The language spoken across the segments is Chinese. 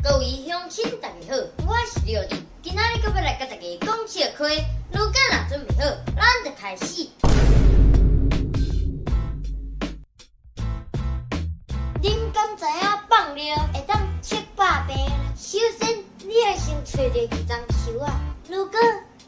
各位乡亲，大家好，我是廖丽，今仔日搁要来甲大家讲笑话。如果若准备好，咱就开始。恁敢知影放尿会当700病？首先，你要先找到一丛树啊。如果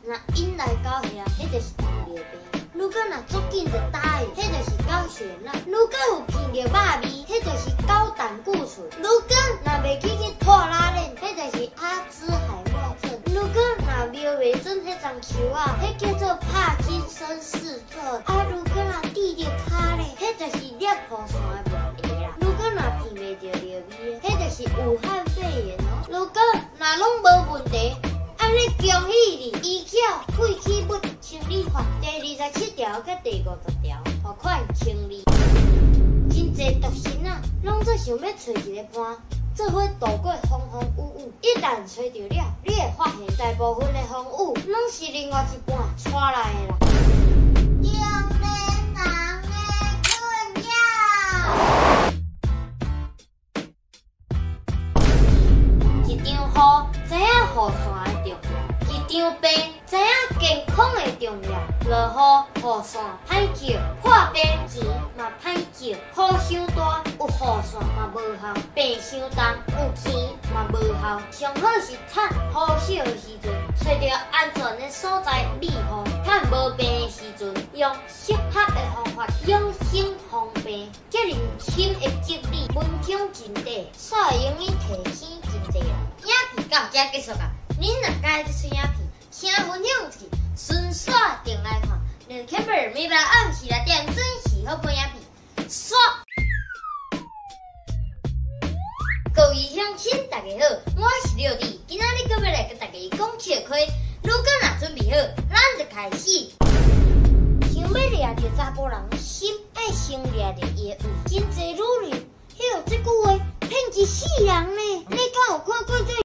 若引来到遐，迄就是糖尿病；如果若足紧就打伊，迄就是高血压；如果有闻到肉味，迄就是高胆固醇；如果若袂去拖拉链，迄就是阿兹海默症；如果若瞄袂准迄丛树啊，迄叫做帕金森氏症。啊，如果若滴着骹咧，迄就是尿泡线的问题啦；如果若闻袂着尿味，迄就是武汉肺炎哦。如果若拢无问题，安尼恭喜你，医巧废弃物清理法第27条甲第50条罚款1000二。真侪毒神啊，拢做想要找一个伴，做伙度过风风雨雨。一旦找到了，你会发现大部分的风雨拢是另外一半带来的啦。中年人的困扰，一张雨知影雨伞的重要，一张病知影健康的重要。落雨雨伞歹叫，破病钱嘛歹叫。雨伤大有雨伞嘛无效，病伤重有钱嘛无效。上好是趁雨小的时阵，找到安全的所在庇护；趁无病的时阵，用适合的方法养生防病。这人生的哲理分享真短，煞会用伊提醒真济啦。影片到这结束啊！恁若喜欢这出影片，请分享一下，顺续订来看。两克本每晚暗时来点准时好播影片，刷。各位乡亲，大家好，我是廖丽，今仔日搁要来跟大家讲笑话。如果若准备好，咱就开始。想要掠着查甫人心，爱先掠着伊的围巾。